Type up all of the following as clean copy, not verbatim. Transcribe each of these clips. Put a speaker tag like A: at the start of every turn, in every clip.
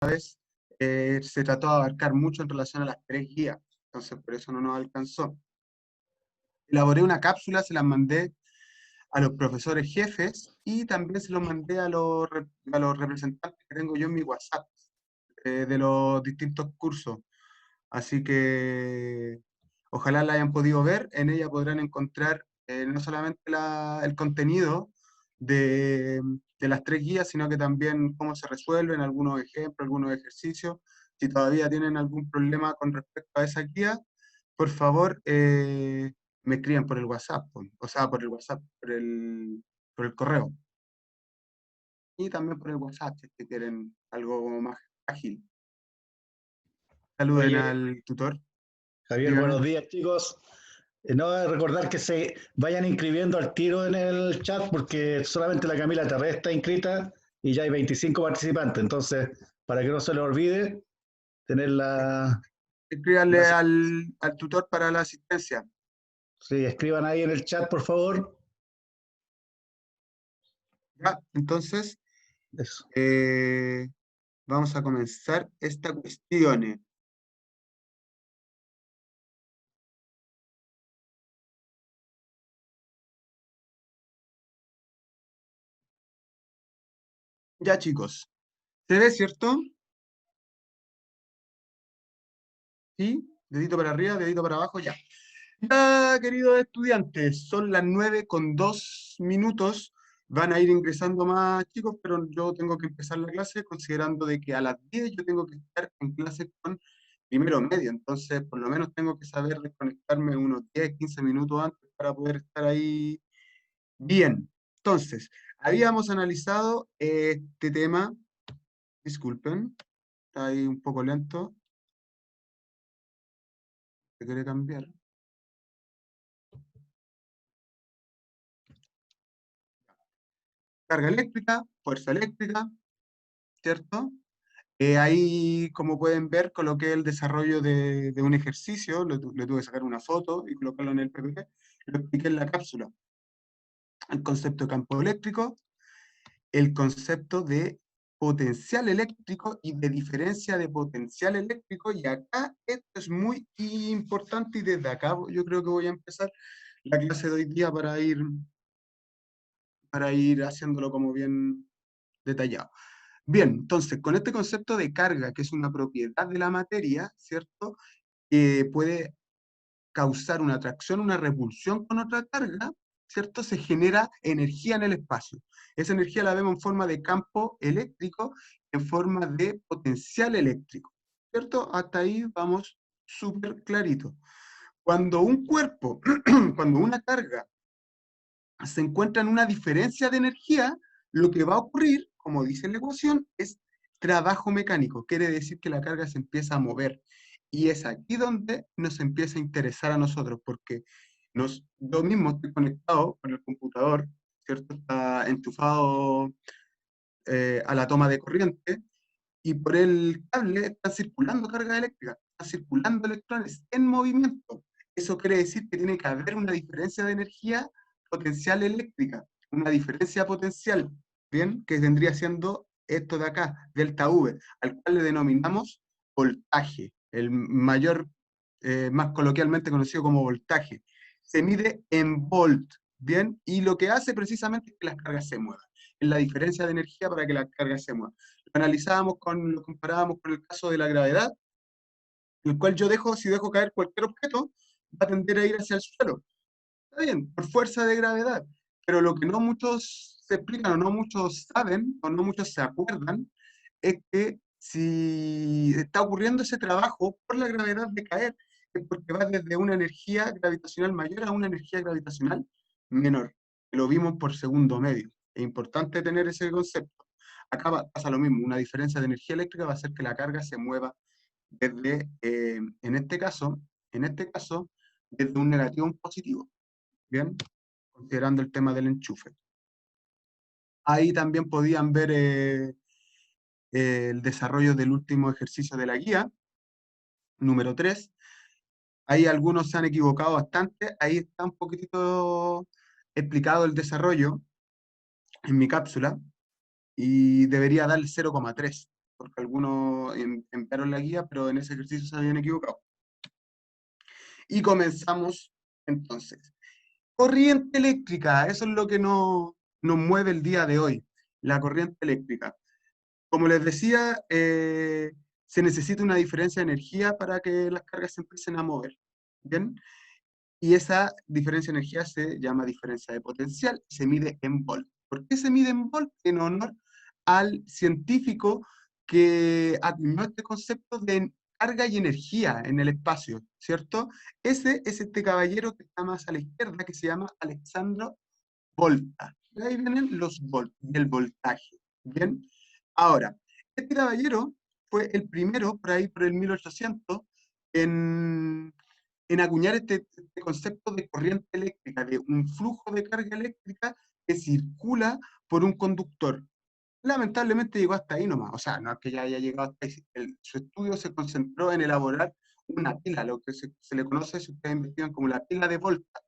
A: vez se trató de abarcar mucho en relación a las tres guías, entonces por eso no nos alcanzó. Elaboré una cápsula, se las mandé a los profesores jefes y también se los mandé a los representantes que tengo yo en mi WhatsApp de los distintos cursos. Así que ojalá la hayan podido ver. En ella podrán encontrar no solamente el contenido de las tres guías, sino que también cómo se resuelven, algunos ejemplos, algunos ejercicios. Si todavía tienen algún problema con respecto a esa guía, por favor, me escriben por el WhatsApp, o sea, por el WhatsApp, por el correo. Y también por el WhatsApp, si es que quieren algo como más ágil. Saluden
B: Oye,
A: al tutor.
B: Javier,
A: Dígame.
B: buenos días, chicos. No recordar que se vayan inscribiendo al tiro en el chat porque solamente la Camila Terré está inscrita y ya hay 25 participantes. Entonces, para que no se les olvide, tener
A: Escríbanle al tutor para la asistencia.
B: sí, escriban ahí en el chat, por favor.
A: ¿Ya? Entonces,
B: Eso.
A: eh, vamos a comenzar esta cuestión. Ya, chicos. ¿Se ve, cierto? ¿Sí? Dedito para arriba, dedito para abajo, ya. Ya, queridos estudiantes, son las 9:02. Van a ir ingresando más chicos, pero yo tengo que empezar la clase considerando de que a las 10 yo tengo que estar en clase con primero medio. Entonces, por lo menos tengo que saber desconectarme unos 10, 15 minutos antes para poder estar ahí bien. Entonces, habíamos analizado este tema. Disculpen, está ahí un poco lento. ¿Se quiere cambiar? Carga eléctrica, fuerza eléctrica, ¿cierto? Ahí, como pueden ver, coloqué el desarrollo de un ejercicio, le tuve que sacar una foto y colocarlo en el PPT, lo expliqué en la cápsula. El concepto de campo eléctrico, el concepto de potencial eléctrico y de diferencia de potencial eléctrico, y acá esto es muy importante y desde acá yo creo que voy a empezar la clase de hoy día para ir haciéndolo como bien detallado. Bien, entonces, con este concepto de carga, que es una propiedad de la materia, ¿cierto? Puede causar una atracción, una repulsión con otra carga, ¿cierto? Se genera energía en el espacio. Esa energía la vemos en forma de campo eléctrico, en forma de potencial eléctrico, ¿cierto? Hasta ahí vamos súper clarito. Cuando un cuerpo, cuando una carga se encuentra en una diferencia de energía, lo que va a ocurrir, como dice la ecuación, es trabajo mecánico. Quiere decir que la carga se empieza a mover. Y es aquí donde nos empieza a interesar a nosotros, porque yo mismo estoy conectado con el computador, ¿cierto? Está enchufado a la toma de corriente, y por el cable está circulando carga eléctrica, está circulando electrones en movimiento. Eso quiere decir que tiene que haber una diferencia de energía potencial eléctrica, una diferencia potencial, ¿bien? Que vendría siendo esto de acá, delta V, al cual le denominamos voltaje, el mayor, más coloquialmente conocido como voltaje. Se mide en volt, ¿bien? Y lo que hace precisamente es que las cargas se muevan. Es la diferencia de energía para que las cargas se muevan. Lo comparábamos con el caso de la gravedad, en el cual si dejo caer cualquier objeto, va a tender a ir hacia el suelo. Está bien, por fuerza de gravedad. Pero lo que no muchos se explican o no muchos saben o no muchos se acuerdan es que si está ocurriendo ese trabajo por la gravedad de caer, es porque va desde una energía gravitacional mayor a una energía gravitacional menor. Lo vimos por segundo medio. Es importante tener ese concepto. Acá pasa lo mismo, una diferencia de energía eléctrica va a hacer que la carga se mueva desde, en este caso, desde un negativo a un positivo, ¿bien? Considerando el tema del enchufe. Ahí también podían ver el desarrollo del último ejercicio de la guía, número 3. Ahí algunos se han equivocado bastante, ahí está un poquitito explicado el desarrollo en mi cápsula, y debería dar 0,3. porque algunos enviaron la guía, pero en ese ejercicio se habían equivocado. Y comenzamos entonces. Corriente eléctrica, eso es lo que nos mueve el día de hoy, la corriente eléctrica. Como les decía, se necesita una diferencia de energía para que las cargas se empiecen a mover. ¿Bien? Y esa diferencia de energía se llama diferencia de potencial y se mide en volt. ¿Por qué se mide en volt? En honor al científico que acuñó este concepto de carga y energía en el espacio, ¿cierto? Ese es este caballero que está más a la izquierda, que se llama Alexandro Volta. Y ahí vienen los volts, el voltaje. ¿Bien? Ahora, este caballero fue el primero, por ahí por el 1800, en acuñar este concepto de corriente eléctrica, de un flujo de carga eléctrica que circula por un conductor. Lamentablemente llegó hasta ahí nomás, o sea, no es que ya haya llegado hasta ahí, su estudio se concentró en elaborar una pila, lo que se le conoce, si ustedes investigan, como la pila de Volta,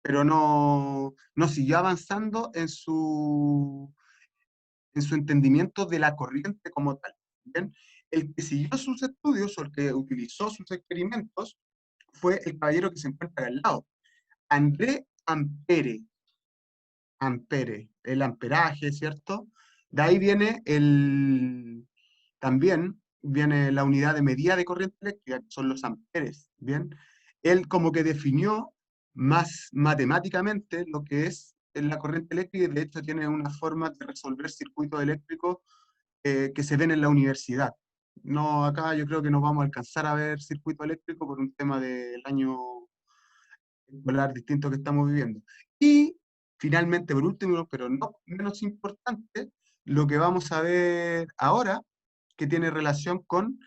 A: pero no siguió avanzando en su entendimiento de la corriente como tal. ¿Bien? El que siguió sus estudios o el que utilizó sus experimentos fue el caballero que se encuentra al lado, André Ampere. Ampere, el amperaje, ¿cierto? De ahí viene también viene la unidad de medida de corriente eléctrica, que son los amperes, ¿bien? Él como que definió más matemáticamente lo que es la corriente eléctrica, y de hecho tiene una forma de resolver circuitos eléctricos que se ven en la universidad. No, acá yo creo que no vamos a alcanzar a ver circuito eléctrico por un tema del año escolar distinto que estamos viviendo. Y finalmente, por último, pero no menos importante, lo que vamos a ver ahora, que tiene relación con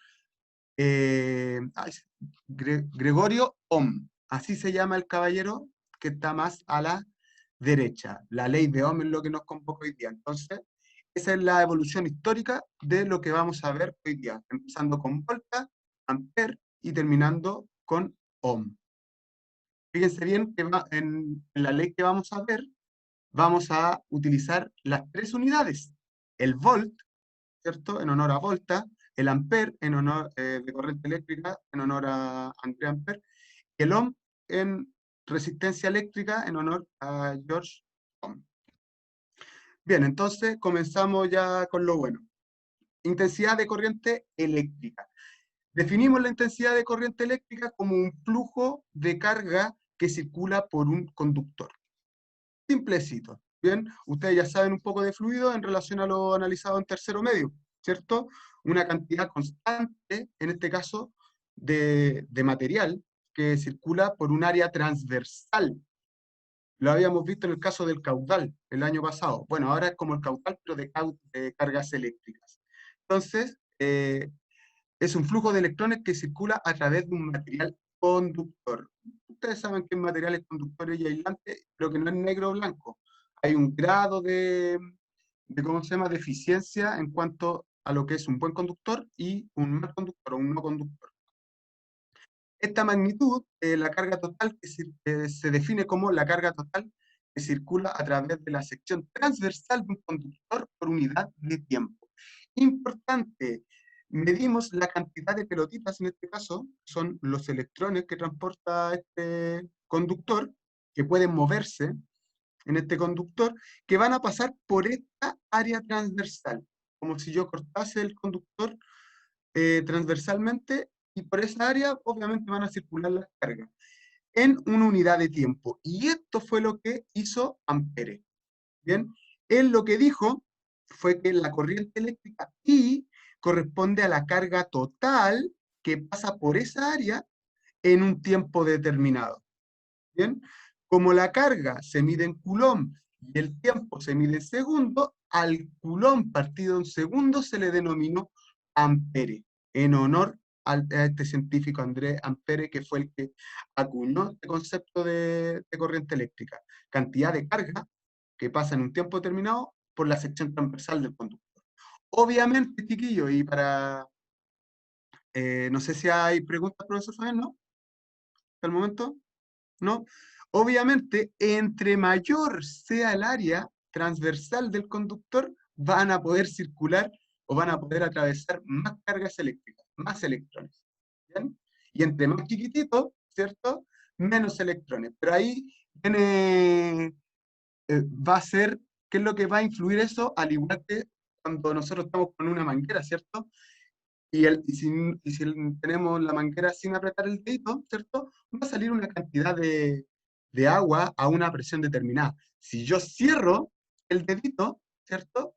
A: Gregorio Ohm. Así se llama el caballero que está más a la derecha. La ley de Ohm es lo que nos convoca hoy día. Entonces, esa es la evolución histórica de lo que vamos a ver hoy día, empezando con Volta, Ampere y terminando con Ohm. Fíjense bien que en la ley que vamos a ver, vamos a utilizar las tres unidades. El volt, ¿cierto? En honor a Volta, el ampere en honor de corriente eléctrica, en honor a André Ampere, y el ohm en resistencia eléctrica, en honor a George Ohm. Bien, entonces comenzamos ya con lo bueno. Intensidad de corriente eléctrica. Definimos la intensidad de corriente eléctrica como un flujo de carga que circula por un conductor. Simplecito. Bien, ustedes ya saben un poco de fluido en relación a lo analizado en tercero medio, ¿cierto? Una cantidad constante, en este caso, de material que circula por un área transversal. Lo habíamos visto en el caso del caudal el año pasado. Bueno, ahora es como el caudal, pero de cargas eléctricas. Entonces, es un flujo de electrones que circula a través de un material conductor. Ustedes saben que en materiales conductores y aislantes, pero que no es negro o blanco. Hay un grado ¿cómo se llama?, de eficiencia en cuanto a lo que es un buen conductor y un mal conductor o un no conductor. Esta magnitud, la carga total, se define como la carga total que circula a través de la sección transversal de un conductor por unidad de tiempo. Importante, medimos la cantidad de pelotitas, en este caso, son los electrones que transporta este conductor, que pueden moverse en este conductor, que van a pasar por esta área transversal, como si yo cortase el conductor transversalmente, y por esa área obviamente van a circular las cargas en una unidad de tiempo. Y esto fue lo que hizo Ampere. Bien, él lo que dijo fue que la corriente eléctrica I corresponde a la carga total que pasa por esa área en un tiempo determinado. Bien, como la carga se mide en coulomb y el tiempo se mide en segundos, al coulomb partido en segundos se le denominó ampere, en honor a este científico André Ampere, que fue el que acuñó este concepto de corriente eléctrica. Cantidad de carga que pasa en un tiempo determinado por la sección transversal del conductor. Obviamente, chiquillo, y para... no sé si hay preguntas, profesor Fabián, ¿no? Hasta el momento, ¿no? Obviamente, entre mayor sea el área transversal del conductor, van a poder circular o van a poder atravesar más cargas eléctricas, más electrones. ¿Bien? Y entre más chiquitito, ¿cierto? Menos electrones. Pero ahí viene, va a ser, ¿qué es lo que va a influir eso? Al igual que cuando nosotros estamos con una manguera, ¿cierto? Y si tenemos la manguera sin apretar el dedito, ¿cierto? Va a salir una cantidad de agua a una presión determinada. Si yo cierro el dedito, ¿cierto?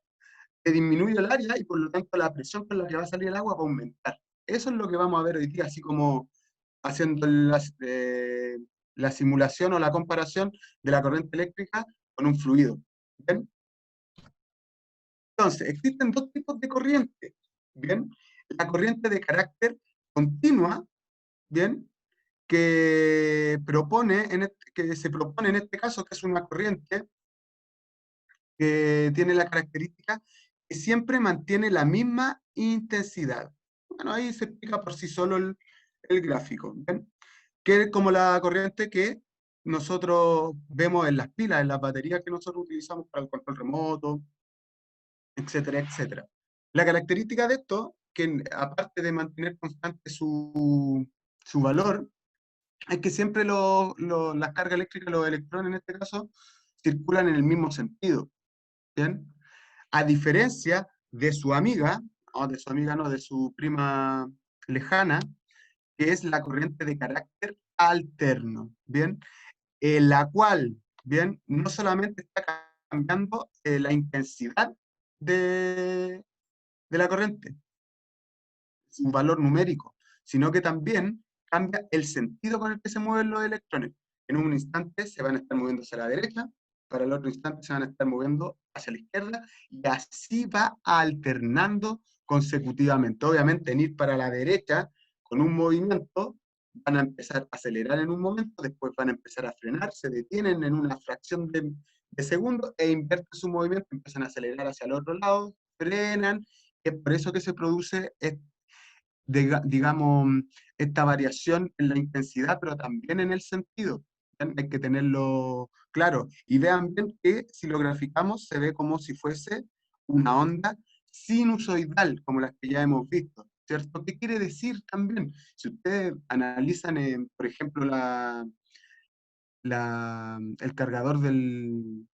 A: Se disminuye el área y por lo tanto la presión con la que va a salir el agua va a aumentar. Eso es lo que vamos a ver hoy día, así como haciendo la simulación o la comparación de la corriente eléctrica con un fluido. ¿Bien? Entonces, existen dos tipos de corriente. ¿Bien? La corriente de carácter continua, ¿bien? Que se propone en este caso, que es una corriente que tiene la característica que siempre mantiene la misma intensidad. Bueno, ahí se explica por sí solo el gráfico, ¿ven? Que es como la corriente que nosotros vemos en las pilas, en las baterías que nosotros utilizamos para el control remoto, etcétera, etcétera. La característica de esto, que aparte de mantener constante su valor, es que siempre las cargas eléctricas, los electrones en este caso, circulan en el mismo sentido. ¿Bien? A diferencia de su amiga, no, de su amiga no, de su prima lejana, que es la corriente de carácter alterno, ¿bien? La cual, ¿bien? No solamente está cambiando la intensidad de la corriente, su valor numérico, sino que también cambia el sentido con el que se mueven los electrones. En un instante se van a estar moviendo hacia la derecha, para el otro instante se van a estar moviendo hacia la izquierda, y así va alternando consecutivamente. Obviamente, en ir para la derecha con un movimiento, van a empezar a acelerar en un momento, después van a empezar a frenar, se detienen en una fracción de segundo e invierten su movimiento, empiezan a acelerar hacia el otro lado, frenan, es por eso que se produce digamos, esta variación en la intensidad, pero también en el sentido. ¿Bien? Hay que tenerlo claro. Y vean bien que si lo graficamos se ve como si fuese una onda sinusoidal, como las que ya hemos visto. ¿Cierto? ¿Qué quiere decir también? Si ustedes analizan, por ejemplo, el cargador del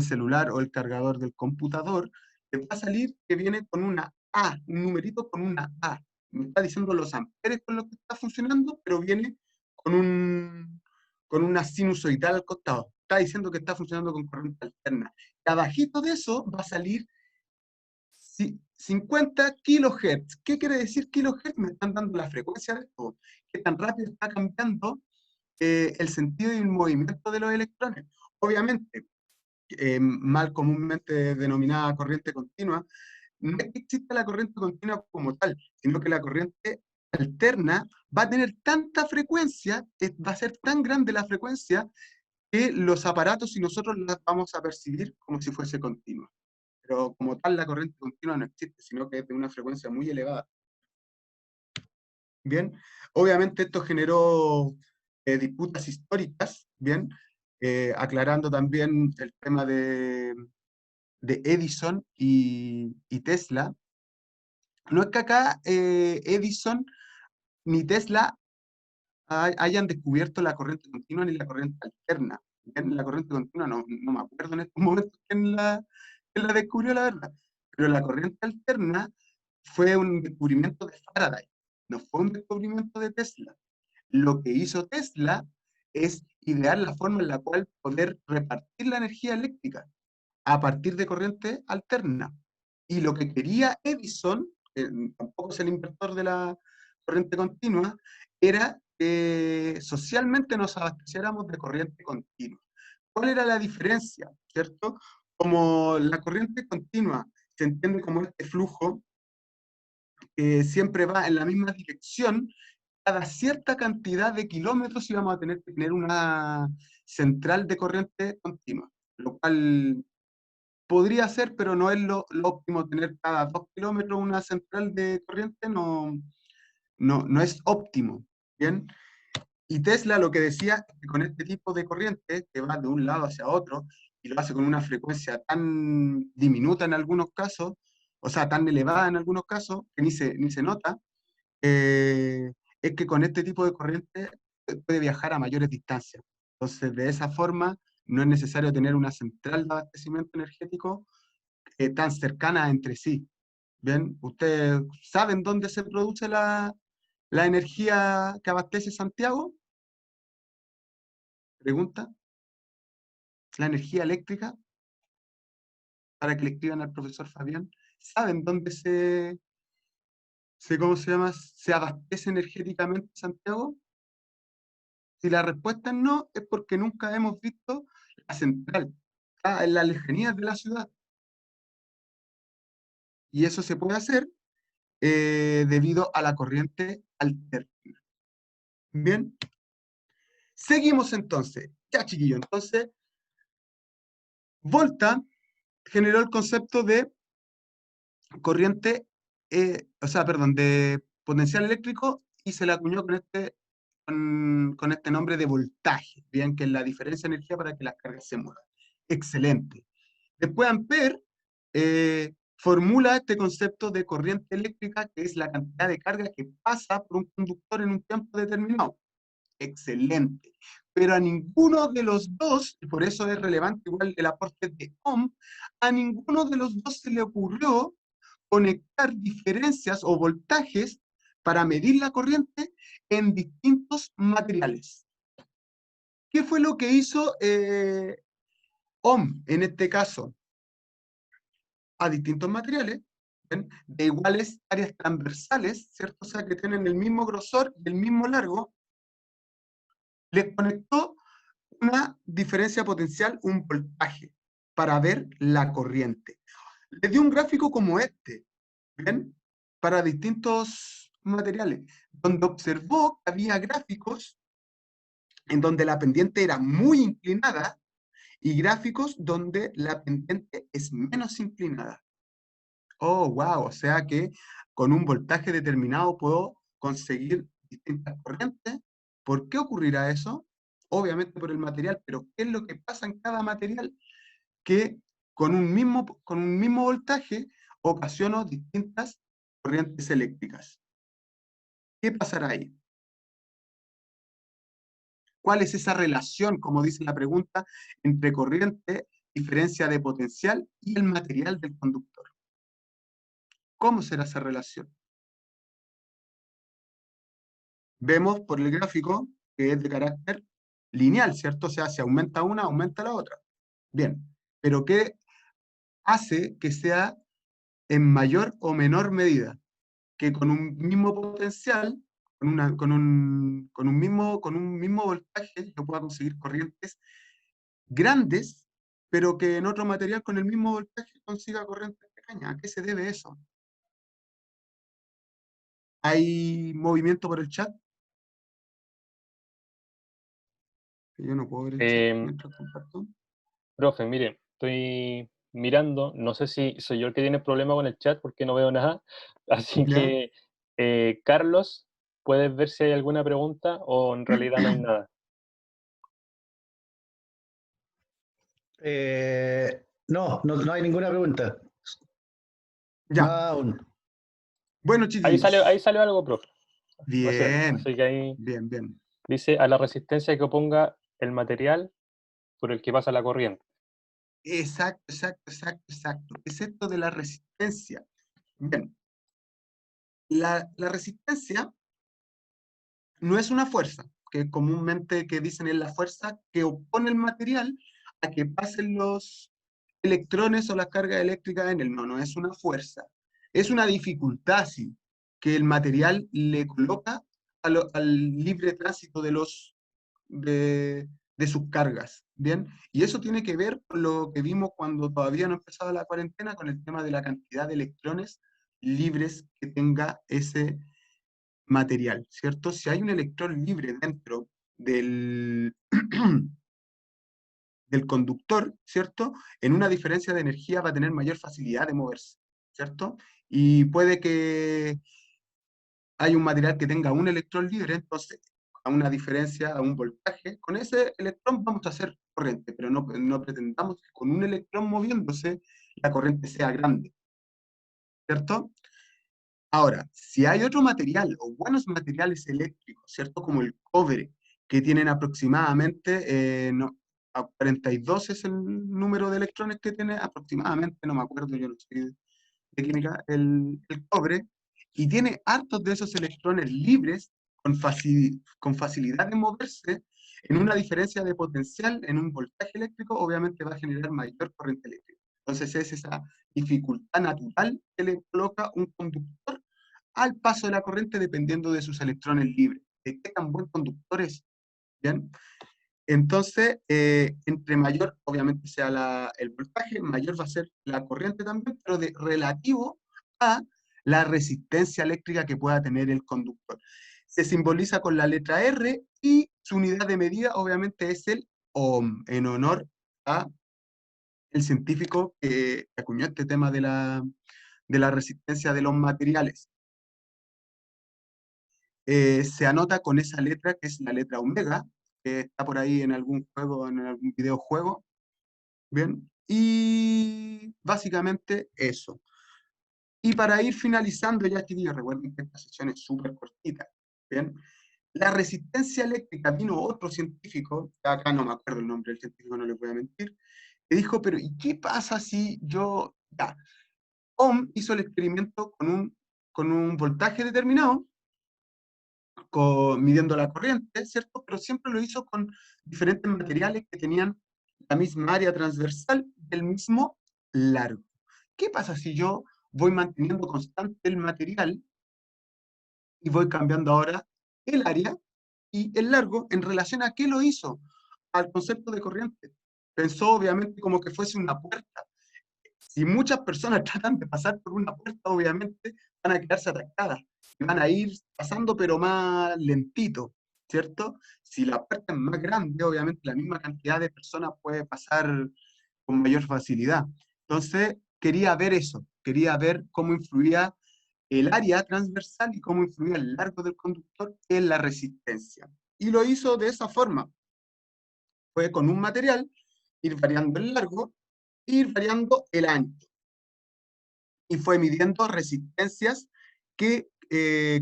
A: celular o el cargador del computador, te va a salir que viene con una A, un numerito con una A. Me está diciendo los amperes con los que está funcionando, pero viene con una sinusoidal al costado. Está diciendo que está funcionando con corriente alterna. Y abajito de eso va a salir 50 kilohertz. ¿Qué quiere decir kilohertz? Me están dando la frecuencia de esto. Qué tan rápido está cambiando el sentido y el movimiento de los electrones. Obviamente, mal comúnmente denominada corriente continua, no es que exista la corriente continua como tal, sino que la corriente alterna va a tener tanta frecuencia, va a ser tan grande la frecuencia, que los aparatos y nosotros las vamos a percibir como si fuese continua. Pero como tal, la corriente continua no existe, sino que es de una frecuencia muy elevada. Bien, obviamente esto generó disputas históricas, bien, aclarando también el tema de Edison y Tesla. No es que acá Edison ni Tesla hayan descubierto la corriente continua ni la corriente alterna. Bien, la corriente continua no me acuerdo en estos momentos quién la descubrió, la verdad. Pero la corriente alterna fue un descubrimiento de Faraday, no fue un descubrimiento de Tesla. Lo que hizo Tesla es idear la forma en la cual poder repartir la energía eléctrica a partir de corriente alterna. Y lo que quería Edison, que tampoco es el inventor de la corriente continua, era que socialmente nos abasteciéramos de corriente continua. ¿Cuál era la diferencia? ¿Cierto? Como la corriente continua se entiende como este flujo que siempre va en la misma dirección, cada cierta cantidad de kilómetros íbamos a tener que tener una central de corriente continua, lo cual podría ser, pero no es lo óptimo tener cada 2 kilómetros una central de corriente, no es óptimo, ¿bien? Y Tesla lo que decía es que con este tipo de corriente, que va de un lado hacia otro, y lo hace con una frecuencia tan diminuta en algunos casos, o sea, tan elevada en algunos casos, que ni se nota, eh, es que con este tipo de corriente puede viajar a mayores distancias. Entonces, de esa forma, no es necesario tener una central de abastecimiento energético tan cercana entre sí. Bien, ¿ustedes saben dónde se produce la energía que abastece Santiago? Pregunta. La energía eléctrica, para que le escriban al profesor Fabián. ¿Saben dónde ¿cómo se llama? ¿Se abastece energéticamente Santiago? Si la respuesta es no, es porque nunca hemos visto la central. Está en las lejanías de la ciudad. Y eso se puede hacer debido a la corriente alterna. Bien, seguimos entonces. Ya, chiquillo, entonces, Volta generó el concepto de corriente, o sea, perdón, de potencial eléctrico y se le acuñó con este nombre de voltaje, bien, que es la diferencia de energía para que las cargas se muevan. Excelente. Después Ampère formula este concepto de corriente eléctrica, que es la cantidad de carga que pasa por un conductor en un tiempo determinado. Excelente. Pero a ninguno de los dos, y por eso es relevante igual el aporte de Ohm, a ninguno de los dos se le ocurrió conectar diferencias o voltajes para medir la corriente en distintos materiales. ¿Qué fue lo que hizo Ohm en este caso? A distintos materiales, ¿ven? De iguales áreas transversales, ¿cierto? O sea, que tienen el mismo grosor y el mismo largo, les conectó una diferencia potencial, un voltaje, para ver la corriente. Les dio un gráfico como este, ¿ven? Para distintos materiales, donde observó que había gráficos en donde la pendiente era muy inclinada y gráficos donde la pendiente es menos inclinada. Oh, wow, o sea que con un voltaje determinado puedo conseguir distintas corrientes. ¿Por qué ocurrirá eso? Obviamente por el material, pero ¿qué es lo que pasa en cada material? Que con un mismo voltaje ocasiono distintas corrientes eléctricas. ¿Qué pasará ahí? ¿Cuál es esa relación, como dice la pregunta, entre corriente, diferencia de potencial y el material del conductor? ¿Cómo será esa relación? Vemos por el gráfico que es de carácter lineal, ¿cierto? O sea, si aumenta una, aumenta la otra. Bien, pero ¿qué hace que sea en mayor o menor medida? Que con un mismo potencial, con un mismo voltaje, yo pueda conseguir corrientes grandes, pero que en otro material con el mismo voltaje consiga corrientes pequeñas. ¿A qué se debe eso? ¿Hay movimiento por el chat? Que yo no puedo ver el chat
C: Eh,
A: mientras comparto.
C: Profe, mire, estoy mirando, no sé si soy yo el que tiene problema con el chat porque no veo nada, así
A: ¿Ya?
C: que Carlos, ¿puedes ver si hay alguna pregunta o en realidad no hay nada?
B: No hay ninguna pregunta.
A: Ya.
B: Nada aún.
A: Bueno,
C: Ahí
A: chiquillos.
C: salió algo, profe, recién,
A: Bien,
C: así que ahí
A: bien, bien.
C: dice a la resistencia que oponga el material por el que pasa la corriente.
A: Exacto, exacto, exacto, exacto. Es esto de la resistencia. Bien, la resistencia no es una fuerza, que comúnmente que dicen es la fuerza que opone el material a que pasen los electrones o las cargas eléctricas en él. No, no es una fuerza. Es una dificultad, sí, que el material le coloca al libre tránsito de sus cargas. ¿Bien? Y eso tiene que ver con lo que vimos cuando todavía no empezaba la cuarentena, con el tema de la cantidad de electrones libres que tenga ese material, ¿cierto? Si hay un electrón libre dentro del, del conductor, ¿cierto? En una diferencia de energía va a tener mayor facilidad de moverse, ¿cierto? Y puede que haya un material que tenga un electrón libre, entonces a una diferencia, a un voltaje, con ese electrón vamos a hacer corriente, pero no pretendamos que con un electrón moviéndose la corriente sea grande. ¿cierto? Ahora, si hay otro material o buenos materiales eléctricos, ¿cierto? Como el cobre, que tienen aproximadamente, a 42 es el número de electrones que tiene, aproximadamente, no me acuerdo, yo no soy de química, el cobre, y tiene hartos de esos electrones libres con facilidad de moverse en una diferencia de potencial en un voltaje eléctrico, obviamente va a generar mayor corriente eléctrica. Entonces es esa dificultad natural que le coloca un conductor al paso de la corriente dependiendo de sus electrones libres, de qué tan buen conductor es. ¿Bien? Entonces, entre mayor, obviamente, sea el voltaje, mayor va a ser la corriente también, pero relativo a la resistencia eléctrica que pueda tener el conductor. Se simboliza con la letra R y su unidad de medida, obviamente, es el ohm, en honor a el científico que acuñó este tema de la resistencia de los materiales. Se anota con esa letra, que es la letra omega, que está por ahí en algún juego, en algún videojuego. Bien, y básicamente eso. Y para ir finalizando, ya chiquillos, recuerden que esta sesión es súper cortita. Bien, la resistencia eléctrica, vino otro científico, acá no me acuerdo el nombre del científico, no les voy a mentir, que dijo, pero ¿y qué pasa si yo, ya, Ohm hizo el experimento con un voltaje determinado, midiendo la corriente, ¿cierto? Pero siempre lo hizo con diferentes materiales que tenían la misma área transversal del mismo largo. ¿Qué pasa si yo voy manteniendo constante el material y voy cambiando ahora el área y el largo en relación a qué lo hizo? Al concepto de corriente. Pensó obviamente como que fuese una puerta. Si muchas personas tratan de pasar por una puerta, obviamente van a quedarse atascadas y van a ir pasando pero más lentito, ¿cierto? Si la puerta es más grande, obviamente la misma cantidad de personas puede pasar con mayor facilidad. Entonces, quería ver eso, quería ver cómo influía el área transversal y cómo influía el largo del conductor en la resistencia. Y lo hizo de esa forma. Fue con un material, ir variando el largo, ir variando el ancho. Y fue midiendo resistencias que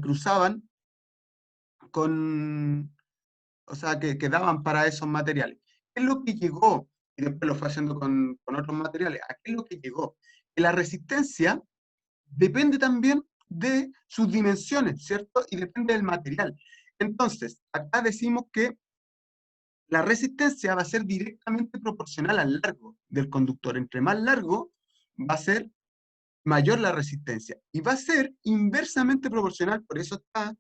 A: cruzaban con, o sea, que daban para esos materiales. ¿Qué es lo que llegó? Y después lo fue haciendo con otros materiales. ¿A qué es lo que llegó? Que la resistencia depende también de sus dimensiones, ¿cierto? Y depende del material. Entonces, acá decimos que la resistencia va a ser directamente proporcional al largo del conductor. Entre más largo, va a ser mayor la resistencia. Y va a ser inversamente proporcional, por eso está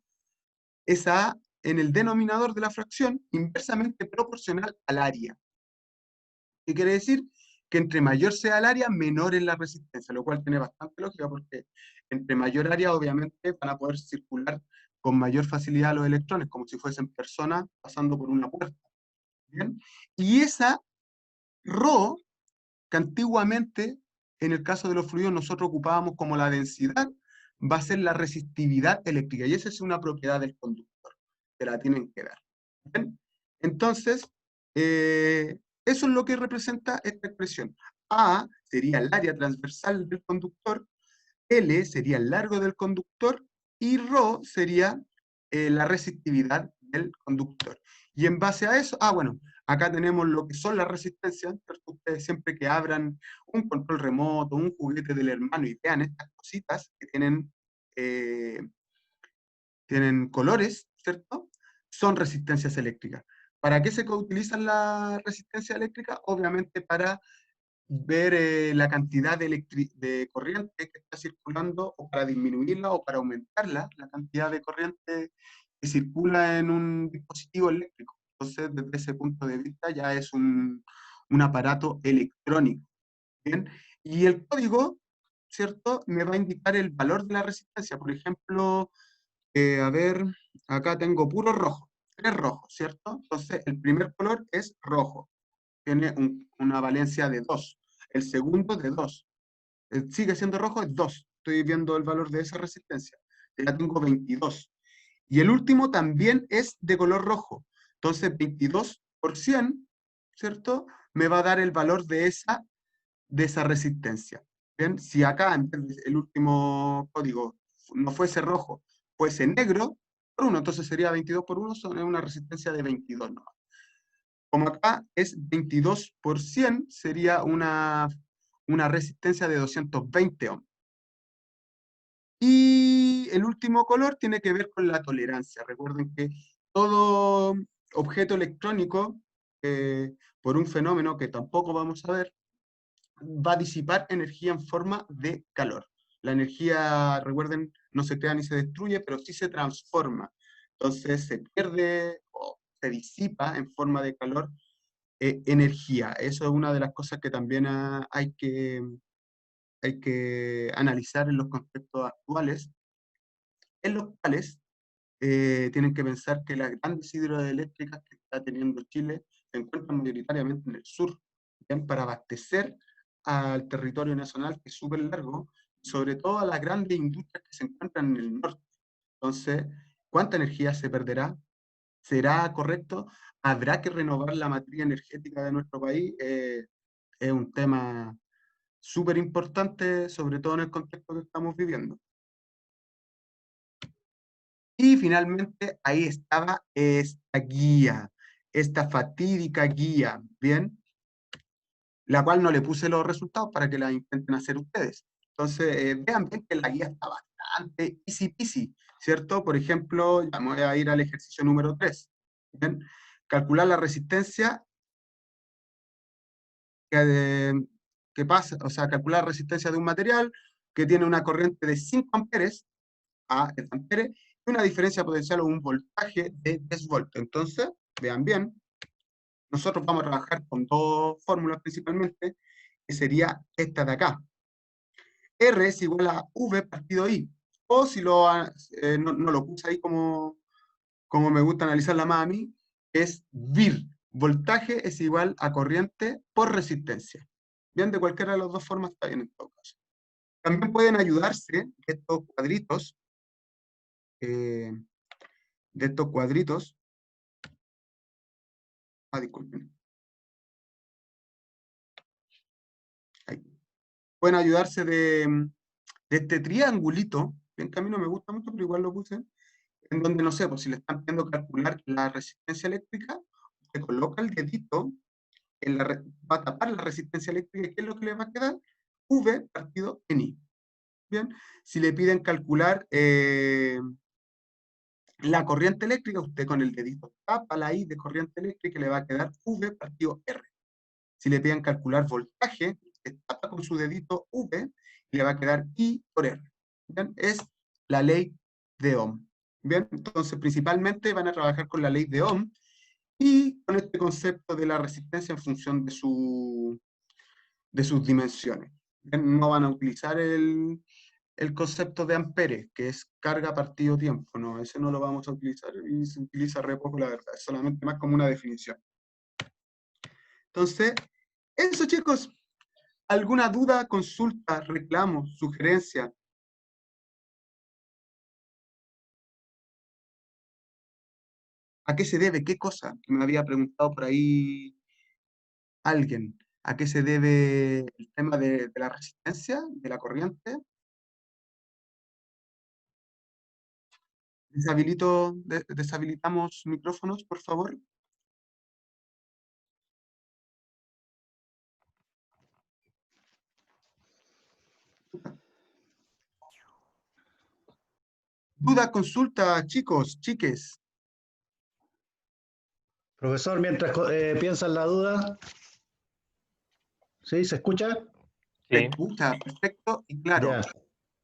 A: esa A en el denominador de la fracción, inversamente proporcional al área. ¿Qué quiere decir? Que entre mayor sea el área, menor es la resistencia, lo cual tiene bastante lógica porque entre mayor área, obviamente, van a poder circular con mayor facilidad los electrones, como si fuesen personas pasando por una puerta. ¿Bien? Y esa ρ, que antiguamente, en el caso de los fluidos, nosotros ocupábamos como la densidad, va a ser la resistividad eléctrica. Y esa es una propiedad del conductor, que la tienen que dar. ¿Bien? Entonces, eso es lo que representa esta expresión. A sería el área transversal del conductor, L sería el largo del conductor y ρ sería la resistividad del conductor. Y en base a eso, bueno, acá tenemos lo que son las resistencias, ¿cierto? Ustedes siempre que abran un control remoto, un juguete del hermano y vean estas cositas que eh, tienen colores, ¿cierto? Son resistencias eléctricas. ¿Para qué se utilizan la resistencia eléctrica? Obviamente para ver la cantidad de corriente que está circulando o para disminuirla o para aumentarla, la cantidad de corriente que circula en un dispositivo eléctrico. Entonces, desde ese punto de vista ya es un aparato electrónico. ¿Bien? Y el código, ¿cierto? Me va a indicar el valor de la resistencia. Por ejemplo, a ver, acá tengo puro rojo, tres rojos, ¿cierto? Entonces, el primer color es rojo, tiene una valencia de 2. El segundo de 2. Sigue siendo rojo, es 2. Estoy viendo el valor de esa resistencia. Ya tengo 22. Y el último también es de color rojo. Entonces, 22 por 100, ¿cierto? Me va a dar el valor de esa resistencia. Bien, si acá en vez de el último código no fuese rojo, fuese negro por 1, entonces sería 22 por 1, son una resistencia de 22, ¿no? Como acá es 22 por 100, sería una resistencia de 220 ohms. Y el último color tiene que ver con la tolerancia. Recuerden que todo objeto electrónico, por un fenómeno que tampoco vamos a ver, va a disipar energía en forma de calor. La energía, recuerden, no se crea ni se destruye, pero sí se transforma. Entonces se pierde o se disipa en forma de calor energía. Eso es una de las cosas que también hay que analizar en los conceptos actuales, en los cuales tienen que pensar que las grandes hidroeléctricas que está teniendo Chile se encuentran mayoritariamente en el sur, ¿bien? Para abastecer al territorio nacional, que es súper largo, sobre todo a las grandes industrias que se encuentran en el norte. Entonces, ¿cuánta energía se perderá? ¿Será correcto? ¿Habrá que renovar la matriz energética de nuestro país? Es un tema súper importante, sobre todo en el contexto que estamos viviendo. Y finalmente ahí estaba esta guía, esta fatídica guía, ¿bien? La cual no le puse los resultados para que la intenten hacer ustedes. Entonces, vean bien que la guía está bastante easy peasy, ¿cierto? Por ejemplo, ya me voy a ir al ejercicio número 3, ¿bien? Calcular la resistencia que pasa, o sea, calcular la resistencia de un material que tiene una corriente de 5 amperes a amperes, y una diferencia potencial o un voltaje de 10 voltios. Entonces, vean bien, nosotros vamos a trabajar con dos fórmulas principalmente, que sería esta de acá. R es igual a V partido I. O si no lo puse ahí como me gusta analizarla más a mí, es VIR. Voltaje es igual a corriente por resistencia. Bien, de cualquiera de las dos formas está bien en todo caso. También pueden ayudarse estos cuadritos, eh, disculpen. Ahí. Pueden ayudarse de este triangulito, bien que a mí no me gusta mucho, pero igual lo puse, en donde, no sé, pues si le están pidiendo calcular la resistencia eléctrica, se coloca el dedito, va a tapar la resistencia eléctrica, y ¿qué es lo que le va a quedar? V partido en I. Bien, si le piden calcular la corriente eléctrica, usted con el dedito tapa la I de corriente eléctrica y le va a quedar V partido R. Si le piden calcular voltaje, usted tapa con su dedito V y le va a quedar I por R. ¿Bien? Es la ley de Ohm. Bien, entonces principalmente van a trabajar con la ley de Ohm y con este concepto de la resistencia en función de sus dimensiones. Bien, no van a utilizar el concepto de amperes, que es carga partido tiempo, no, ese no lo vamos a utilizar y se utiliza re poco, la verdad, es solamente más como una definición. Entonces, eso chicos, ¿alguna duda, consulta, reclamo, sugerencia? ¿A qué se debe? ¿Qué cosa? Que me había preguntado por ahí alguien. ¿A qué se debe el tema de la resistencia, de la corriente? Deshabilitamos micrófonos, por favor. Duda, consulta, chicos, chiques.
B: Profesor, mientras piensa en la duda, ¿sí? ¿Se escucha?
A: Se
C: Sí.
A: escucha perfecto y claro.
B: Ya.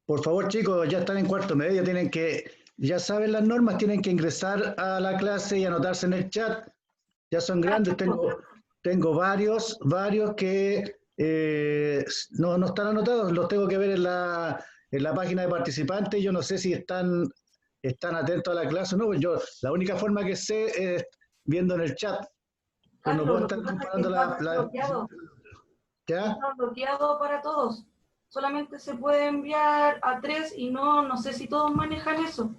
B: Por favor, chicos, ya están en cuarto medio, ya saben las normas, tienen que ingresar a la clase y anotarse en el chat. Ya son grandes, tengo varios que no están anotados, los tengo que ver en la página de participantes. Yo no sé si están atentos a la clase o no, pues la única forma que sé es viendo en el chat, pero no
D: Carlos,
B: puedo
D: lo
B: estar
D: que pasa es que
B: comparando
D: está bloqueado.
B: ¿ya?
D: Está bloqueado para todos. Solamente se puede enviar a 3 y no sé si todos manejan eso.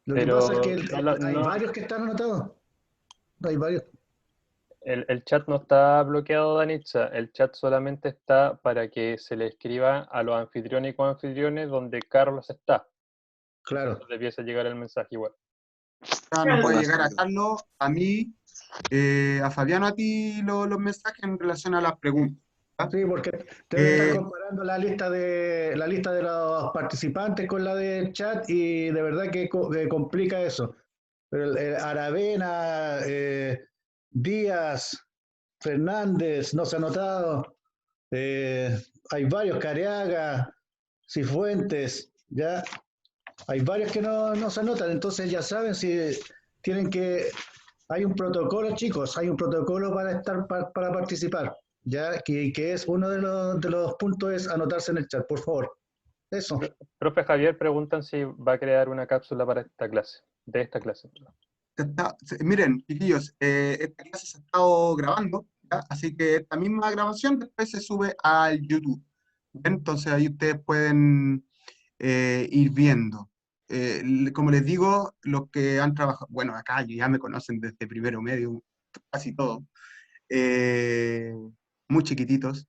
B: Lo que
C: Pero
B: pasa es que
C: no,
B: hay varios que están anotados. Hay varios.
C: El chat no está bloqueado, Danitza. El chat solamente está para que se le escriba a los anfitriones y coanfitriones donde Carlos está.
B: Claro.
C: Entonces debiese llegar el mensaje igual.
A: Ya nos puede llegar a Carlos, a mí, a Fabiano, a ti los mensajes en relación a las preguntas. ¿Ya?
B: Sí, porque deben estar
A: Eh,
B: comparando la lista de los participantes con la del chat y de verdad que complica eso. Pero Aravena, Díaz, Fernández, no se ha notado. eh, Hay varios, Careaga, Cifuentes, ya. Hay varios que no se anotan, entonces ya saben si tienen que. Hay un protocolo, chicos, hay un protocolo para para participar, ya que es uno de los puntos es anotarse en el chat, por favor. Eso.
C: Profe Javier preguntan si va a crear una cápsula para esta clase, de esta clase.
A: miren, chiquillos, esta clase se ha estado grabando, ¿ya? Así que esta misma grabación después se sube al YouTube. ¿Bien? Entonces ahí ustedes pueden ir viendo. Como les digo, los que han trabajado, bueno, acá ya me conocen desde primero medio, casi todo, eh, muy chiquititos.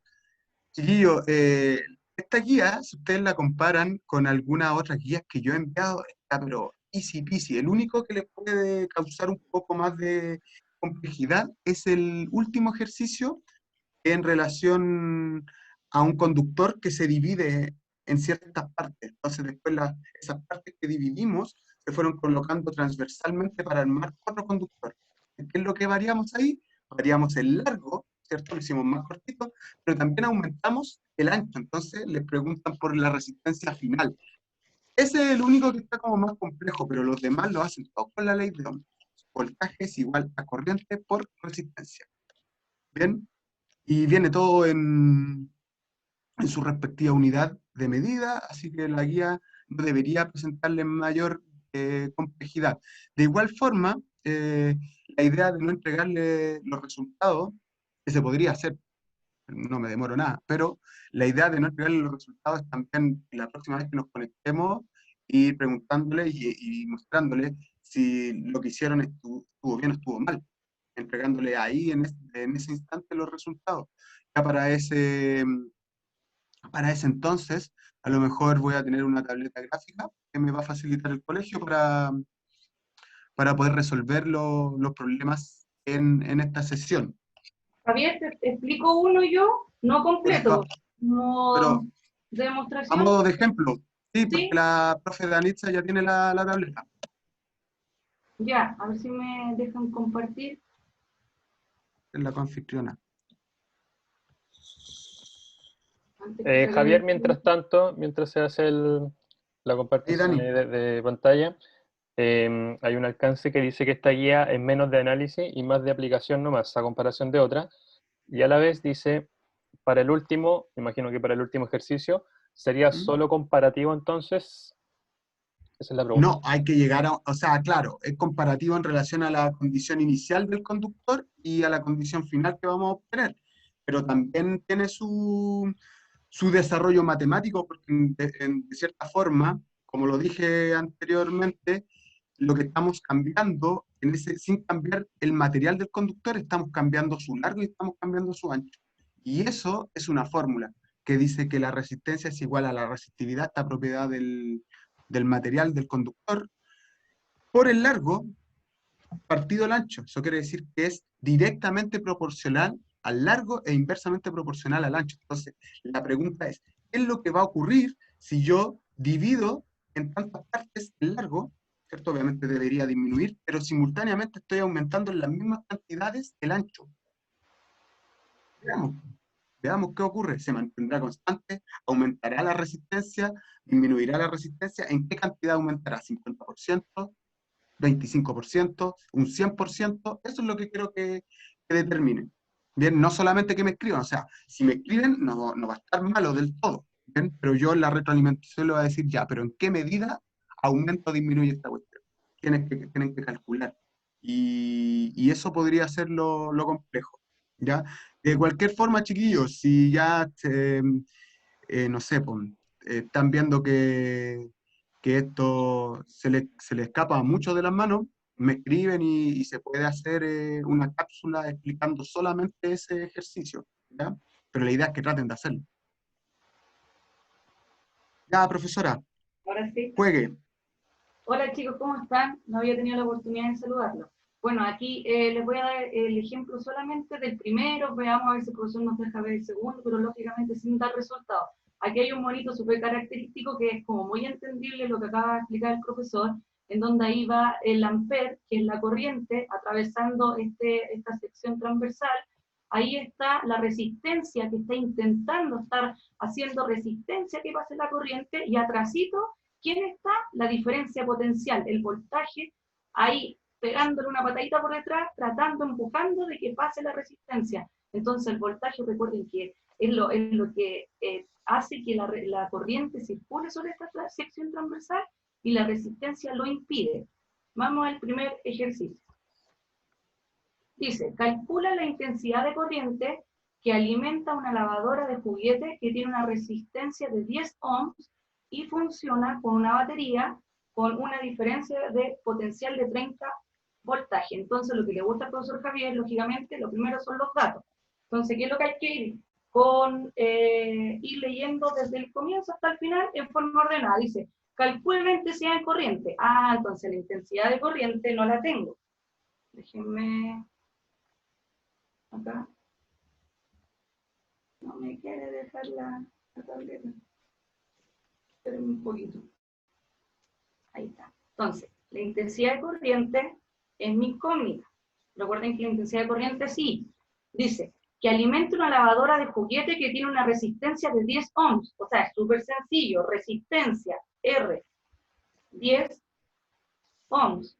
A: Chiquillos, esta guía, si ustedes la comparan con algunas otras guías que yo he enviado, está pero easy peasy. El único que les puede causar un poco más de complejidad es el último ejercicio en relación a un conductor que se divide en ciertas partes. Entonces, después esas partes que dividimos se fueron colocando transversalmente para armar otro conductor. ¿Qué es lo que variamos ahí? Variamos el largo, ¿cierto? Lo hicimos más cortito, pero también aumentamos el ancho. Entonces, les preguntan por la resistencia final. Ese es el único que está como más complejo, pero los demás lo hacen todos con la ley de Ohm. Voltaje es igual a corriente por resistencia. ¿Bien? Y viene todo en su respectiva unidad de medida, así que la guía no debería presentarle mayor complejidad. De igual forma, la idea de no entregarle los resultados, que se podría hacer, no me demoro nada, pero la idea de no entregarle los resultados también la próxima vez que nos conectemos, ir preguntándole y mostrándole si lo que hicieron estuvo bien o estuvo mal, entregándole ahí en ese instante los resultados. Ya para ese entonces, a lo mejor voy a tener una tableta gráfica que me va a facilitar el colegio para poder resolver los problemas en esta sesión.
D: Javier, te explico uno yo, no completo,
A: Pero
D: como
A: a
D: demostración.
A: modo de ejemplo, sí, porque
D: Sí,
A: la profe Danitza ya tiene la tableta,
D: ya, a ver si me dejan compartir.
A: es la confitriona.
D: Antes que se
C: Javier,
D: den-
C: mientras tanto, mientras se hace la
A: Sí,
C: compartición
A: Dani.
C: de pantalla, hay un alcance que dice que esta guía es menos de análisis y más de aplicación nomás, a comparación de otra. Y a la vez dice, para el último, imagino que para el último ejercicio, sería
A: ¿Mm?
C: solo comparativo entonces. Esa es la pregunta.
A: No, hay que llegar o sea, claro, es comparativo en relación a la condición inicial del conductor y a la condición final que vamos a obtener, pero también tiene su desarrollo matemático, porque de cierta forma, como lo dije anteriormente, lo que estamos cambiando, sin cambiar el material del conductor, estamos cambiando su largo y estamos cambiando su ancho. Y eso es una fórmula que dice que la resistencia es igual a la resistividad, esta propiedad del material del conductor, por el largo partido el ancho. Eso quiere decir que es directamente proporcional al largo e inversamente proporcional al ancho. Entonces, la pregunta es, ¿qué es lo que va a ocurrir si yo divido en tantas partes el largo? ¿Cierto? Obviamente debería disminuir, pero simultáneamente estoy aumentando en las mismas cantidades el ancho. Veamos, veamos qué ocurre. ¿Se mantendrá constante? ¿Aumentará la resistencia? ¿Disminuirá la resistencia? ¿En qué cantidad aumentará? ¿50%? 25%, un 100%, eso es lo que quiero que determinen. Bien, no solamente que me escriban, o sea, si me escriben no va a estar malo del todo, bien, pero yo en la retroalimentación le voy a decir ya, pero ¿en qué medida aumenta o disminuye esta cuestión? Tienen que calcular. Y eso podría ser lo complejo, ¿ya? De cualquier forma, chiquillos, si ya, no sé, pues, están viendo que esto se le escapa mucho de las manos, me escriben y se puede hacer una cápsula explicando solamente ese ejercicio, ¿ya? Pero la idea es que traten de hacerlo. Ya, profesora,
D: Ahora sí.
A: juegue.
D: Hola chicos, ¿cómo están? No había tenido la oportunidad de saludarlos. Bueno, aquí les voy a dar el ejemplo solamente del primero, veamos a ver si el profesor nos deja ver el segundo, pero lógicamente sin dar resultados. Aquí hay un monito súper característico que es como muy entendible lo que acaba de explicar el profesor, en donde ahí va el amper, que es la corriente, atravesando esta sección transversal. Ahí está la resistencia que está intentando estar haciendo resistencia que pase la corriente, y atrasito, ¿quién está? La diferencia potencial, el voltaje, ahí pegándole una patadita por detrás, tratando, empujando de que pase la resistencia. Entonces el voltaje, recuerden que es lo que hace que la corriente circule sobre esta sección transversal, y la resistencia lo impide. Vamos al primer ejercicio. Dice, calcula la intensidad de corriente que alimenta una lavadora de juguete que tiene una resistencia de 10 ohms y funciona con una batería con una diferencia de potencial de 30 voltaje. Entonces, lo que le gusta al profesor Javier, lógicamente, lo primero son los datos. Entonces, ¿qué es lo que hay que ir? Ir leyendo desde el comienzo hasta el final en forma ordenada. Dice, calcula la intensidad de corriente. Ah, entonces la intensidad de corriente no la tengo. Déjenme acá. No me quiere dejar la tableta. Esperen un poquito. Ahí está. Entonces, la intensidad de corriente es mi incógnita. Recuerden que la intensidad de corriente sí. Dice que alimenta una lavadora de juguete que tiene una resistencia de 10 ohms. O sea, es súper sencillo. Resistencia R, 10 ohms.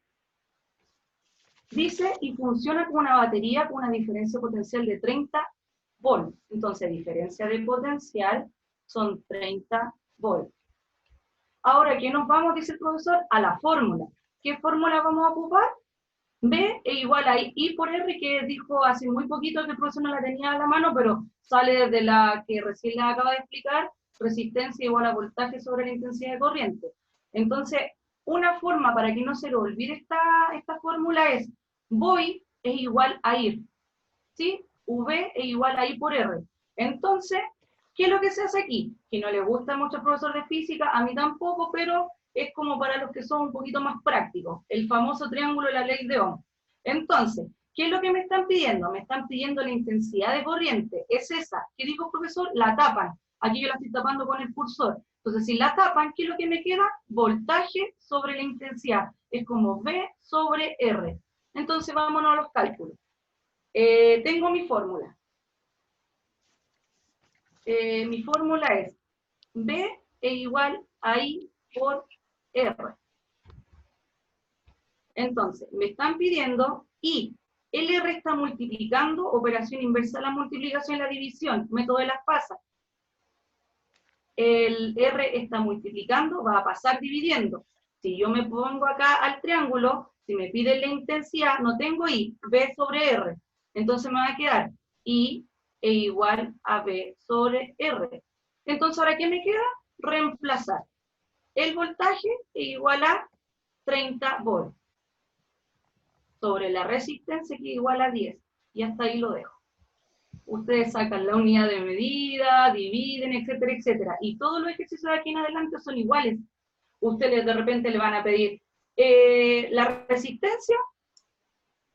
D: Dice, y funciona con una batería con una diferencia potencial de 30 volts. Entonces, diferencia de potencial son 30 volts. Ahora, ¿qué nos vamos? Dice el profesor, a la fórmula. ¿Qué fórmula vamos a ocupar? B es igual a I por R, que dijo hace muy poquito que el profesor no la tenía a la mano, pero sale desde la que recién les acaba de explicar, resistencia igual a voltaje sobre la intensidad de corriente. Entonces, una forma para que no se lo olvide esta fórmula es, voy es igual a ir, ¿sí? V es igual a I por R. Entonces, ¿qué es lo que se hace aquí? Que no le gusta mucho al profesor de física, a mí tampoco, pero es como para los que son un poquito más prácticos, el famoso triángulo de la ley de Ohm. Entonces, ¿qué es lo que me están pidiendo? Me están pidiendo la intensidad de corriente, es esa. ¿Qué dijo el profesor? La tapan. Aquí yo la estoy tapando con el cursor. Entonces, si la tapan, ¿qué es lo que me queda? Voltaje sobre la intensidad. Es como V sobre R. Entonces, vámonos a los cálculos. Tengo mi fórmula. Mi fórmula es B es igual a I por R. Entonces, me están pidiendo I. El R está multiplicando, operación inversa a la multiplicación y la división, método de las pasas. El R está multiplicando, va a pasar dividiendo. Si yo me pongo acá al triángulo, si me piden la intensidad, no tengo I, B sobre R. Entonces me va a quedar I es igual a B sobre R. Entonces, ¿ahora qué me queda? Reemplazar. El voltaje es igual a 30 volts sobre la resistencia, que es igual a 10. Y hasta ahí lo dejo. Ustedes sacan la unidad de medida, dividen, etcétera, etcétera. Y todos los ejercicios de aquí en adelante son iguales. Ustedes de repente le van a pedir la resistencia,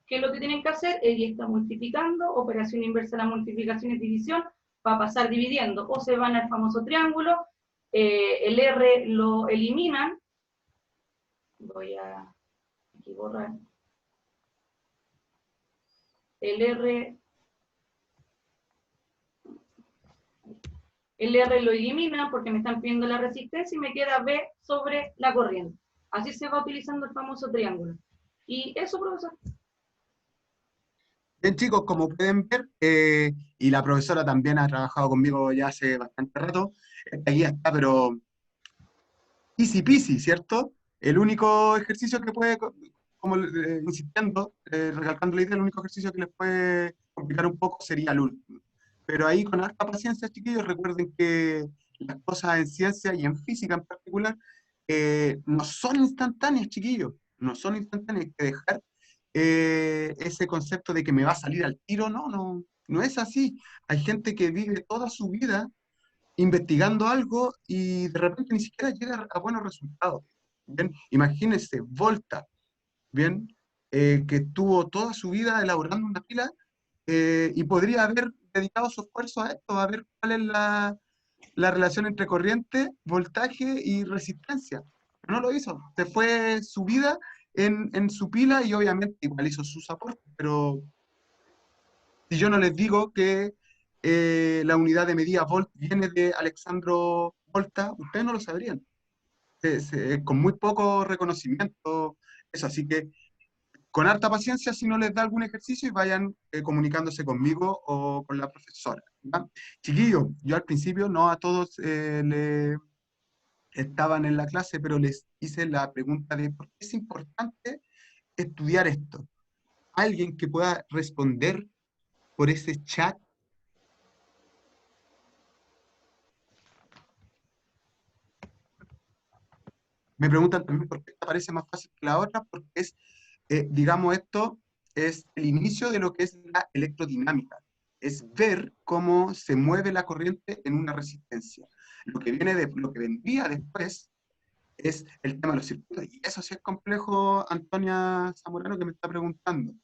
D: ¿qué es lo que tienen que hacer? Ella está multiplicando, operación inversa a la multiplicación y división, va a pasar dividiendo. O se van al famoso triángulo, el R lo eliminan. Voy a aquí borrar. El R lo elimina porque me están pidiendo la resistencia y me queda B sobre la corriente. Así se va utilizando el famoso triángulo. Y eso, profesor.
A: Bien, chicos, como pueden ver, y la profesora también ha trabajado conmigo ya hace bastante rato, esta guía está, pero easy peasy, ¿cierto? El único ejercicio que puede, como insistiendo, recalcando la idea, el único ejercicio que les puede complicar un poco sería el último. Pero ahí con harta paciencia, chiquillos, recuerden que las cosas en ciencia y en física en particular no son instantáneas, chiquillos. no son instantáneas, hay que dejar ese concepto de que me va a salir al tiro, no es así. Hay gente que vive toda su vida investigando algo y de repente ni siquiera llega a buenos resultados. Bien, imagínense, Volta, bien, que tuvo toda su vida elaborando una pila y podría haber dedicado su esfuerzo a esto, a ver cuál es la relación entre corriente, voltaje y resistencia. Pero no lo hizo, se fue su vida en su pila y obviamente igual hizo sus aportes, pero si yo no les digo que la unidad de medida volt viene de Alexandro Volta, ustedes no lo sabrían. Con muy poco reconocimiento, eso. Así que con harta paciencia si no les da algún ejercicio y vayan comunicándose conmigo o con la profesora. ¿Ya? Chiquillos, yo al principio no a todos estaban en la clase, pero les hice la pregunta de por qué es importante estudiar esto. Alguien que pueda responder por ese chat. Me preguntan también por qué esta parece más fácil que la otra, porque es, digamos, esto es el inicio de lo que es la electrodinámica. Es ver cómo se mueve la corriente en una resistencia. Lo que vendría después es el tema de los circuitos. Y eso sí es complejo, Antonia Zamorano, que me está preguntando.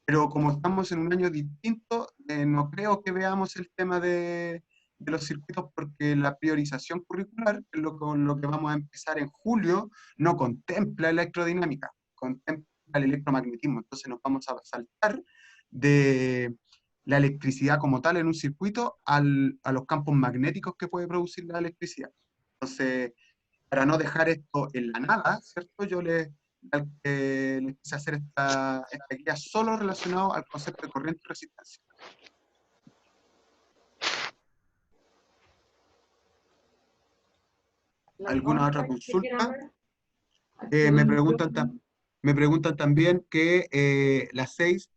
A: Pero como estamos en un año distinto, no creo que veamos el tema de los circuitos porque la priorización curricular, que es con lo que vamos a empezar en julio, no contempla electrodinámica, contempla el electromagnetismo. Entonces nos vamos a saltar de la electricidad como tal en un circuito a los campos magnéticos que puede producir la electricidad. Entonces, para no dejar esto en la nada, ¿cierto? Yo les quise hacer esta guía solo relacionado al concepto de corriente y resistencia. ¿Alguna otra consulta? Me preguntan también que la 6,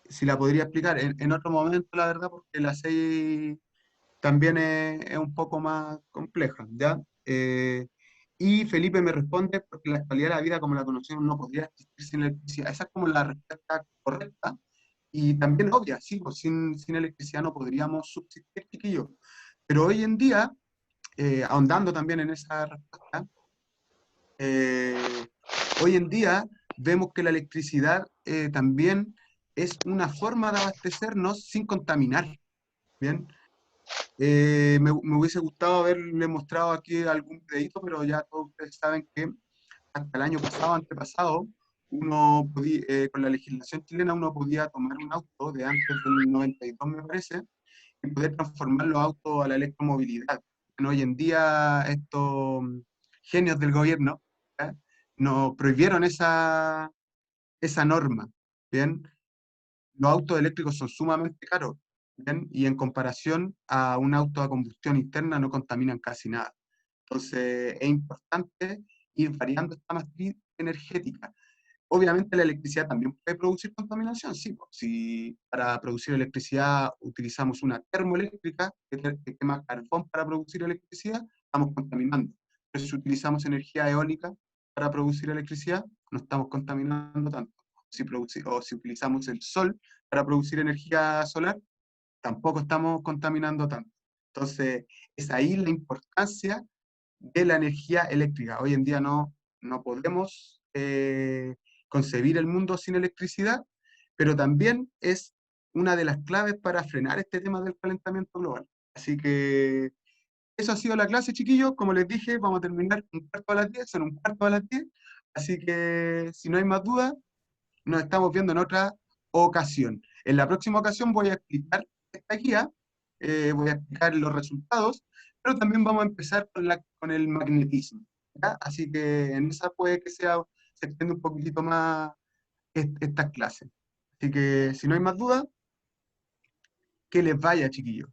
A: si la podría explicar en otro momento, la verdad, porque la 6 también es un poco más compleja, ¿ya? Y Felipe me responde, porque la actualidad de la vida como la conocemos no podría existir sin electricidad. Esa es como la respuesta correcta y también obvia, sí, pues sin electricidad no podríamos subsistir, chiquillos. Pero hoy en día, ahondando también en esa respuesta, hoy en día vemos que la electricidad también es una forma de abastecernos sin contaminar, ¿bien? Me hubiese gustado haberle mostrado aquí algún videito, pero ya todos ustedes saben que hasta el año pasado, antepasado, con la legislación chilena uno podía tomar un auto de antes del 92, me parece, y poder transformar los autos a la electromovilidad. Bueno, hoy en día estos genios del gobierno, ¿ya? Nos prohibieron esa norma, ¿bien? Los autos eléctricos son sumamente caros, ¿bien? Y en comparación a un auto a combustión interna no contaminan casi nada. Entonces es importante ir variando esta matriz energética. Obviamente la electricidad también puede producir contaminación, sí. Pues, si para producir electricidad utilizamos una termoeléctrica que quema carbón para producir electricidad, estamos contaminando. Pero si utilizamos energía eólica para producir electricidad, no estamos contaminando tanto. O si utilizamos el sol para producir energía solar, tampoco estamos contaminando tanto. Entonces, es ahí la importancia de la energía eléctrica. Hoy en día no podemos concebir el mundo sin electricidad, pero también es una de las claves para frenar este tema del calentamiento global. Así que eso ha sido la clase, chiquillos. Como les dije, vamos a terminar un cuarto a las 10, son un cuarto a las 10. Así que si no hay más dudas, nos estamos viendo en otra ocasión. En la próxima ocasión voy a explicar esta guía, voy a explicar los resultados, pero también vamos a empezar con el magnetismo, ¿ya? Así que en esa puede que se extienda un poquitito más estas clases. Así que si no hay más dudas, que les vaya, chiquillos.